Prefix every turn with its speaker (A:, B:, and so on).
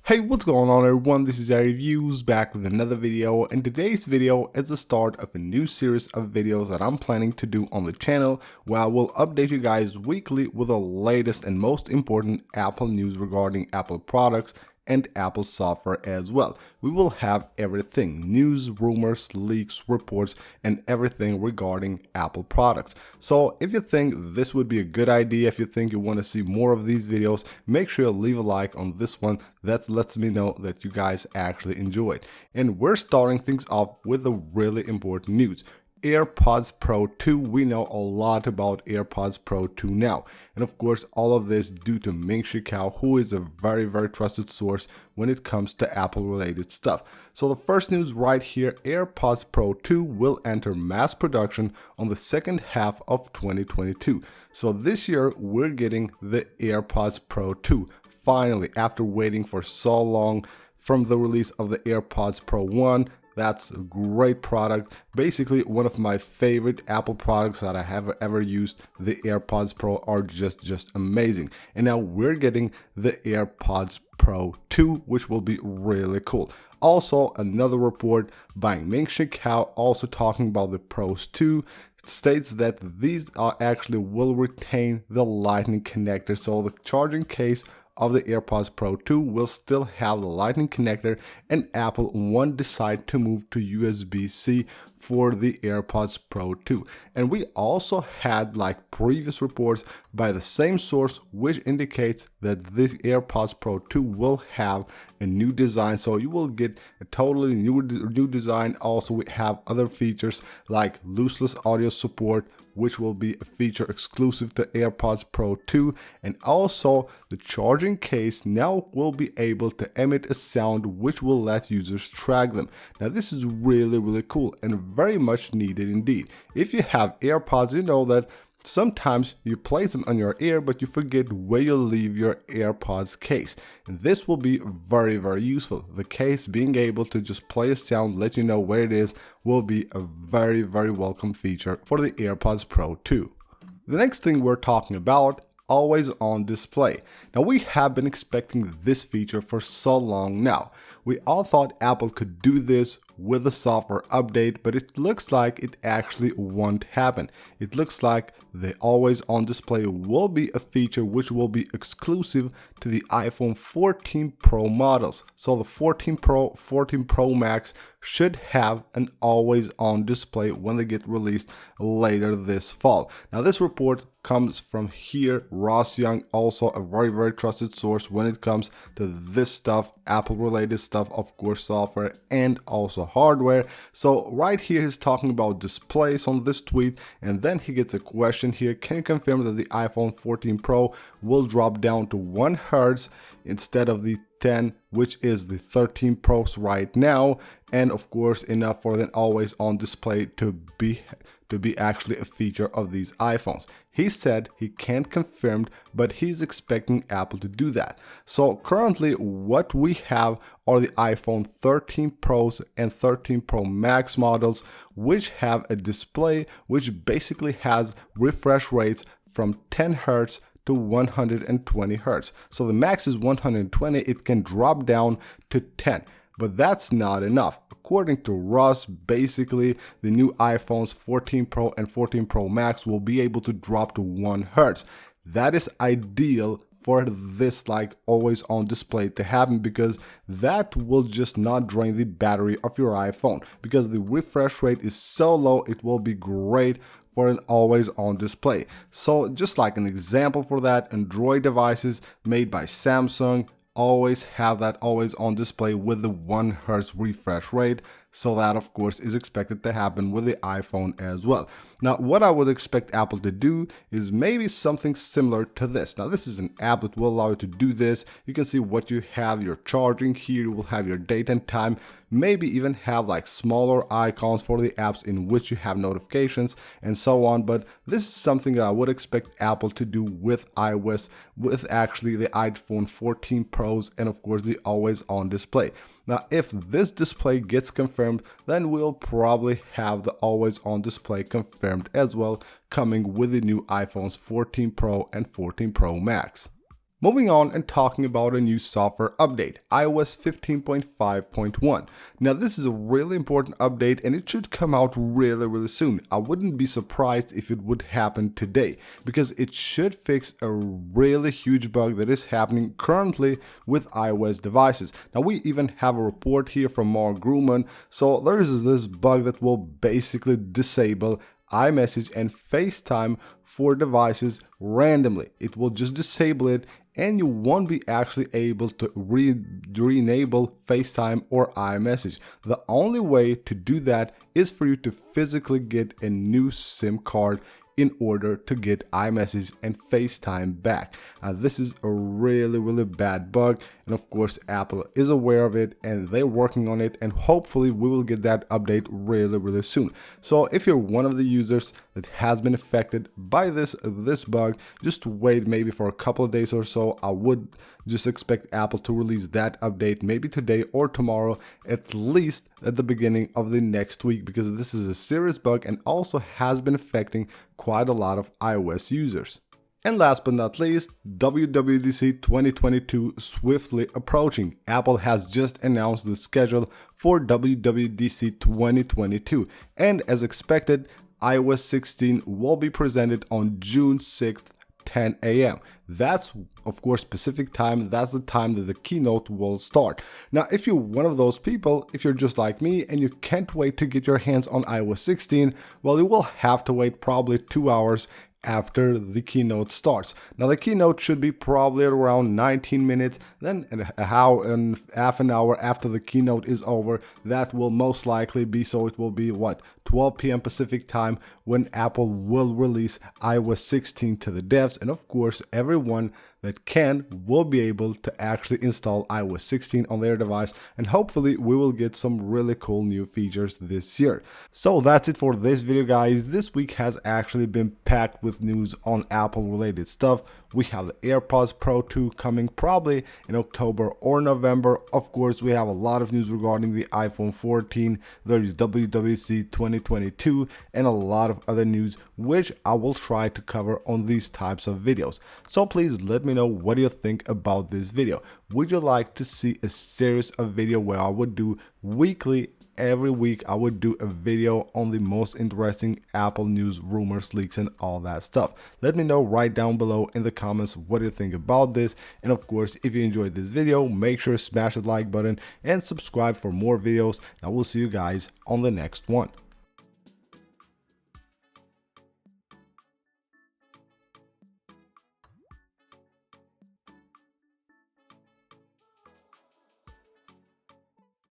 A: Hey, what's going on everyone? This is iReviews back with another video, and today's video is the start of a new series of videos that I'm planning to do on the channel, where I will update you guys weekly with the latest and most important Apple news regarding Apple products and Apple software as well. We will have everything: news, rumors, leaks, reports, and everything regarding Apple products. So if you think this would be a good idea, if you think you want to see more of these videos, make sure you leave a like on this one. That lets me know that you guys actually enjoy it. And we're starting things off with the really important news. AirPods Pro 2. We know a lot about AirPods Pro 2 now, and of course all of this due to Ming-Chi Kuo, who is a very trusted source when it comes to Apple related stuff. So the first news right here: AirPods Pro 2 will enter mass production on the second half of 2022. So this year we're getting the AirPods Pro 2 finally, after waiting for so long from the release of the AirPods Pro 1. That's a great product. Basically, one of my favorite Apple products that I have ever used. The AirPods Pro are just amazing. And now we're getting the AirPods Pro 2, which will be really cool. Also, another report by Ming-Chi Kuo, also talking about the Pros 2, states that these actually will retain the Lightning connector. So the charging case of the AirPods Pro 2 will still have the Lightning connector, and Apple won't decide to move to USB-C for the AirPods Pro 2. And we also had like previous reports by the same source, which indicates that this AirPods Pro 2 will have a new design. So you will get a totally new design. Also, we have other features like lossless audio support, which will be a feature exclusive to AirPods Pro 2, and also the charging case now will be able to emit a sound which will let users track them. Now this is really cool and very much needed indeed. If you have AirPods, you know that sometimes you place them on your ear, but you forget where you leave your AirPods case. And this will be very useful. The case being able to just play a sound, let you know where it is, will be a very welcome feature for the AirPods Pro 2. The next thing we're talking about: always on display. Now we have been expecting this feature for so long now. We all thought Apple could do this with a software update, but it looks like it actually won't happen. It looks like the always on display will be a feature which will be exclusive to the iPhone 14 Pro models. So the 14 Pro, 14 Pro Max should have an always on display when they get released later this fall. Now this report comes from here, Ross Young, also a very trusted source when it comes to this stuff, Apple related stuff, of course software and also hardware. So right here he's talking about displays on this tweet, and then he gets a question here: can you confirm that the iPhone 14 Pro will drop down to 1 Hz instead of the 10, which is the 13 Pros right now, and of course enough for an always on display to be actually a feature of these iPhones? He said he can't confirm, but he's expecting Apple to do that. So currently what we have are the iPhone 13 Pros and 13 Pro Max models, which have a display which basically has refresh rates from 10 Hz to 120 Hz. So the max is 120, it can drop down to 10. But that's not enough. According to Russ, basically the new iPhones 14 Pro and 14 Pro Max will be able to drop to 1 Hz. That is ideal for this like always on display to happen, because that will just not drain the battery of your iPhone, because the refresh rate is so low. It will be great for an always on display. So just like an example for that, Android devices made by Samsung always have that always on display with the 1 Hz refresh rate. So that of course is expected to happen with the iPhone as well. Now what I would expect Apple to do is maybe something similar to this. Now this is an app that will allow you to do this. You can see what you have, your charging here, you will have your date and time, maybe even have like smaller icons for the apps in which you have notifications and so on. But this is something that I would expect Apple to do with iOS, with actually the iPhone 14 Pros and of course the always on display. Now if this display gets confirmed, then we'll probably have the always on display confirmed as well, coming with the new iPhones 14 Pro and 14 Pro Max. Moving on and talking about a new software update, iOS 15.5.1. Now this is a really important update and it should come out really soon. I wouldn't be surprised if it would happen today because it should fix a really huge bug that is happening currently with iOS devices. Now we even have a report here from Mark Grumman. So there is this bug that will basically disable iMessage and FaceTime for devices randomly. It will just disable it and you won't be actually able to re-enable FaceTime or iMessage. The only way to do that is for you to physically get a new SIM card in order to get iMessage and FaceTime back. This is a really bad bug, and of course Apple is aware of it and they're working on it, and hopefully we will get that update really soon. So if you're one of the users that has been affected by this bug, just wait maybe for a couple of days or so. I would just expect Apple to release that update maybe today or tomorrow, at least at the beginning of the next week, because this is a serious bug and also has been affecting quite a lot of iOS users. And last but not least, WWDC 2022 swiftly approaching. Apple has just announced the schedule for WWDC 2022, and as expected, iOS 16 will be presented on June 6th, 10 a.m. That's of course Pacific time. That's the time that the keynote will start. Now, if you're one of those people, if you're just like me and you can't wait to get your hands on iOS 16, well, you will have to wait probably 2 hours after the keynote starts. Now the keynote should be probably at around 19 minutes, then half an hour after the keynote is over, that will most likely be, so it will be what, 12 p.m. Pacific time when Apple will release iOS 16 to the devs, and of course everyone that can will be able to actually install iOS 16 on their device, and hopefully we will get some really cool new features this year. So that's it for this video, guys. This week has actually been packed with news on Apple related stuff. We have the AirPods Pro 2 coming probably in October or November. Of course, we have a lot of news regarding the iPhone 14. There is WWDC 2022 and a lot of other news, which I will try to cover on these types of videos. So please let me know what you think about this video. Would you like to see a series of video where I would do weekly, every week I would do a video on the most interesting Apple news, rumors, leaks, and all that stuff? Let me know right down below in the comments what you think about this. And of course, if you enjoyed this video, make sure to smash the like button and subscribe for more videos. I will see you guys on the next one.